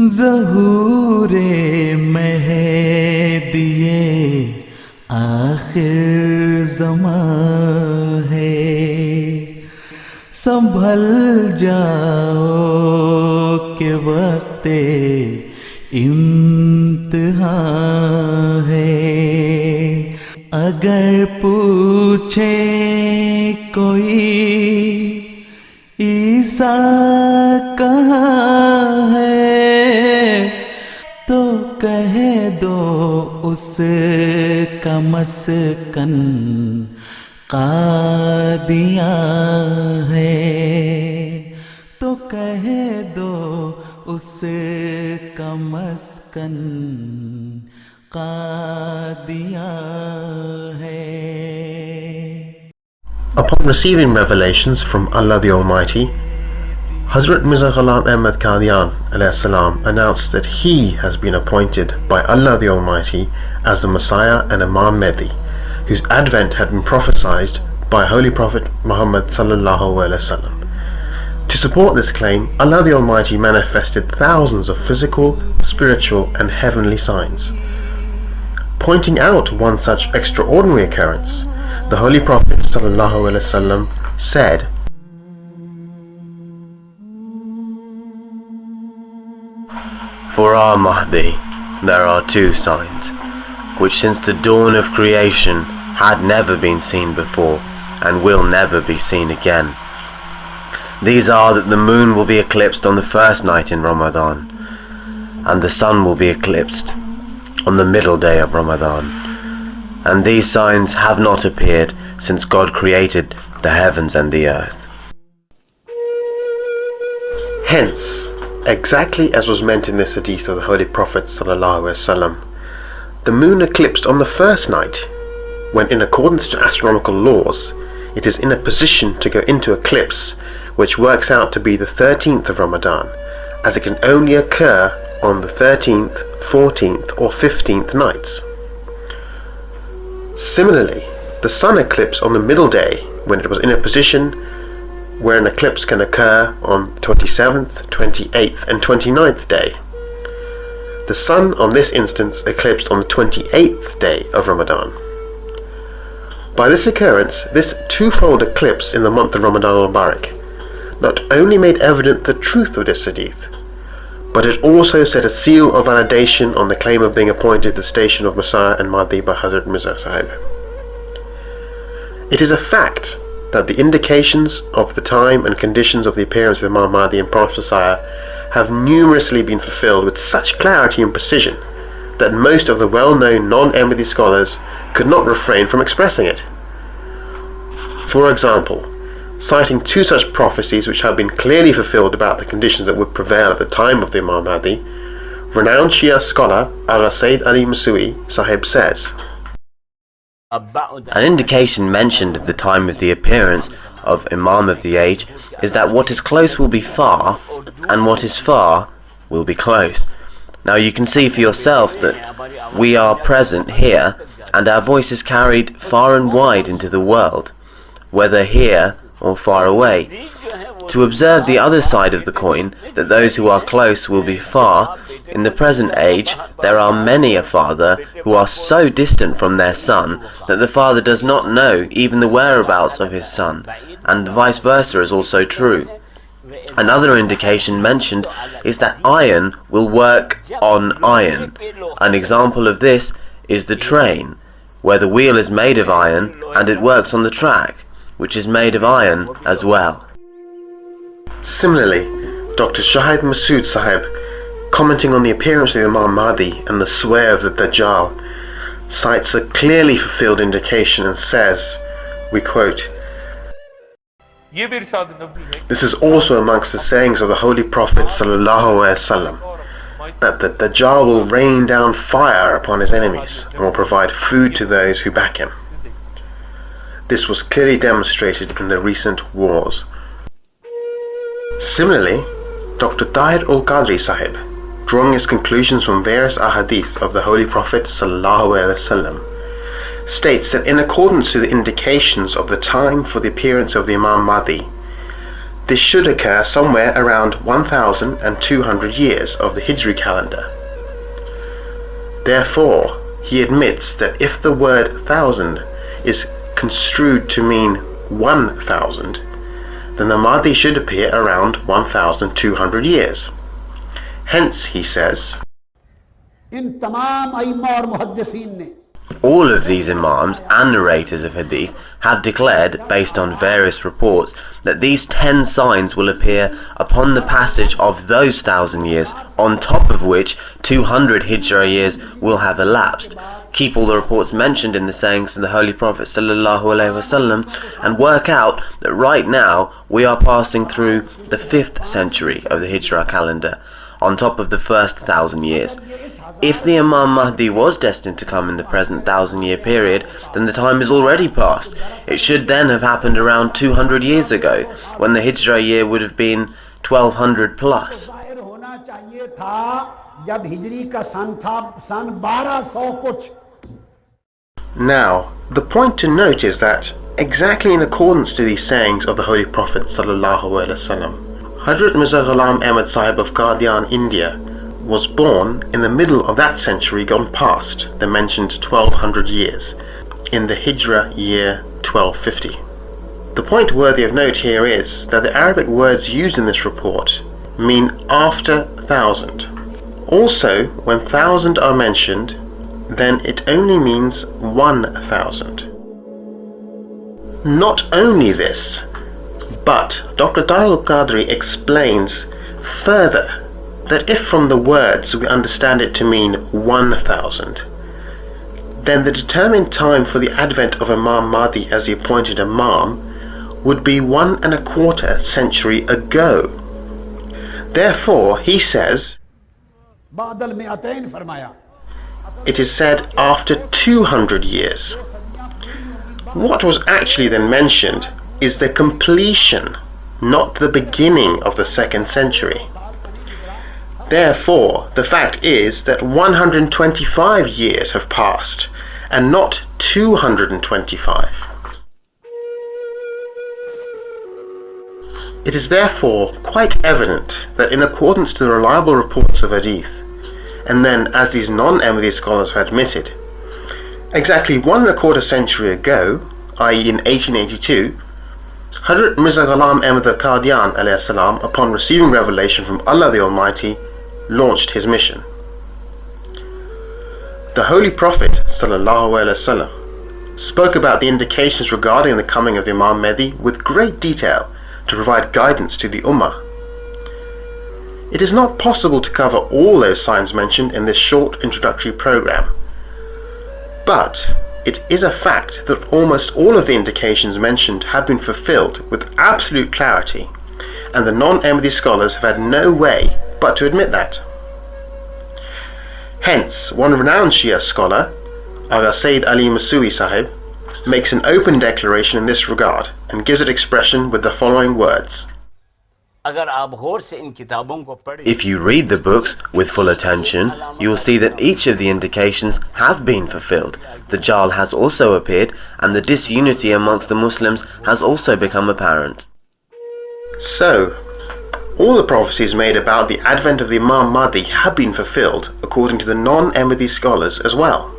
ज़हूरे महदिये आखिर ज़मां है, संभल जाओ के वक्ते इम्तिहान है। अगर पूछे कोई ईसा कहाँ है, तो कह दो उसका मस्कन कादियाँ है, तो कह दो उसका मस्कन कादियाँ है। Upon receiving revelations from Allah the Almighty, Hazrat Mirza Ghulam Ahmad Qadian salam announced that he has been appointed by Allah the Almighty as the Messiah and Imam Mahdi, whose advent had been prophesied by Holy Prophet Muhammad sallallahu alaihi wasallam. To support this claim, Allah the Almighty manifested thousands of physical, spiritual and heavenly signs. Pointing out one such extraordinary occurrence, the Holy Prophet ﷺ said, "For our Mahdi there are two signs, which since the dawn of creation had never been seen before and will never be seen again. These are that the moon will be eclipsed on the first night in Ramadan, and the sun will be eclipsed on the middle day of Ramadan. And these signs have not appeared since God created the heavens and the earth." Hence, exactly as was meant in this hadith of the Holy Prophet ﷺ, the moon eclipsed on the first night, when in accordance to astronomical laws, it is in a position to go into eclipse, which works out to be the 13th of Ramadan, as it can only occur on the 13th, 14th or 15th nights. Similarly, the sun eclipse on the middle day, when it was in a position where an eclipse can occur on 27th, 28th and 29th day. The sun on this instance eclipsed on the 28th day of Ramadan. By this occurrence, this twofold eclipse in the month of Ramadan al-Barak not only made evident the truth of this hadith, but it also set a seal of validation on the claim of being appointed the station of Messiah and Mahdi by Hazrat Mirza Sahib. It is a fact that the indications of the time and conditions of the appearance of Imam Mahdi and Prophet Messiah have numerously been fulfilled with such clarity and precision that most of the well-known non-Ahmadi scholars could not refrain from expressing it. For example, citing two such prophecies which have been clearly fulfilled about the conditions that would prevail at the time of the Imam Mahdi, renowned Shia scholar Al-Sayyid Ali Masui Sahib says, "An indication mentioned at the time of the appearance of Imam of the age is that what is close will be far, and what is far will be close. Now you can see for yourself that we are present here, and our voice is carried far and wide into the world, whether here or far away. To observe the other side of the coin, that those who are close will be far, in the present age there are many a father who are so distant from their son that the father does not know even the whereabouts of his son, and vice versa is also true. Another indication mentioned is that iron will work on iron. An example of this is the train, where the wheel is made of iron and it works on the track, which is made of iron as well." Similarly, Dr. Shahid Masood Sahib, commenting on the appearance of Imam Mahdi and the sway of the Dajjal, cites a clearly fulfilled indication and says, we quote, "This is also amongst the sayings of the Holy Prophet ﷺ, that the Dajjal will rain down fire upon his enemies and will provide food to those who back him. This was clearly demonstrated in the recent wars." Similarly, Dr. Tahir al-Qadri Sahib, drawing his conclusions from various ahadith of the Holy Prophet ﷺ, states that in accordance to the indications of the time for the appearance of the Imam Mahdi, this should occur somewhere around 1,200 years of the Hijri calendar. Therefore, he admits that if the word thousand is construed to mean 1,000, then the Mahdi should appear around 1,200 years. Hence, he says, इन तमाम अइम्मा और मुहद्दिसीन ने all of these imams and narrators of hadith have declared, based on various reports, that these 10 signs will appear upon the passage of those 1,000 years, on top of which 200 Hijra years will have elapsed. Keep all the reports mentioned in the sayings of the Holy Prophet ﷺ and work out that right now we are passing through the 5th century of the Hijra calendar, on top of the first 1,000 years. If the Imam Mahdi was destined to come in the present 1,000-year period, then the time is already past. It should then have happened around 200 years ago, when the Hijra year would have been 1200 plus. ज़ाहिर होना चाहिए था जब हिजरी का सन था सन 1200 कुछ. Now, the point to note is that, exactly in accordance to these sayings of the Holy Prophet ﷺ, Hazrat Mirza Ghulam Ahmad Sahib of Qadian, India, was born in the middle of that century gone past, the mentioned 1200 years, in the Hijra year 1250. The point worthy of note here is that the Arabic words used in this report mean after 1,000. Also, when 1,000 are mentioned, then it only means 1,000. Not only this, but Dr. Darul Qadri explains further that if from the words we understand it to mean 1,000, then the determined time for the advent of Imam Mahdi as the appointed Imam would be 1¼ century ago. Therefore, he says, बादल में अतैन फरमाया. it is said after 200 years. What was actually then mentioned is the completion, not the beginning of the 2nd century. Therefore, the fact is that 125 years have passed, and not 225. It is therefore quite evident that in accordance to the reliable reports of Hadith, and then as these non-Ahmadi scholars have admitted, exactly 1¼ century ago, i.e. in 1882, Hazrat Mirza Ghulam Ahmad of Qadian ﷺ, upon receiving revelation from Allah the Almighty, launched his mission. The Holy Prophet ﷺ spoke about the indications regarding the coming of Imam Mahdi with great detail to provide guidance to the Ummah. It is not possible to cover all those signs mentioned in this short introductory program, but it is a fact that almost all of the indications mentioned have been fulfilled with absolute clarity, and the non-Ahmadi scholars have had no way but to admit that. Hence, one renowned Shia scholar, Agha Sayyid Ali Masui Sahib, makes an open declaration in this regard and gives it expression with the following words. If you read the books with full attention, you will see that each of the indications have been fulfilled. The Dajjal has also appeared, and the disunity amongst the Muslims has also become apparent. So, all the prophecies made about the advent of the Imam Mahdi have been fulfilled according to the non-Ahmadi scholars as well.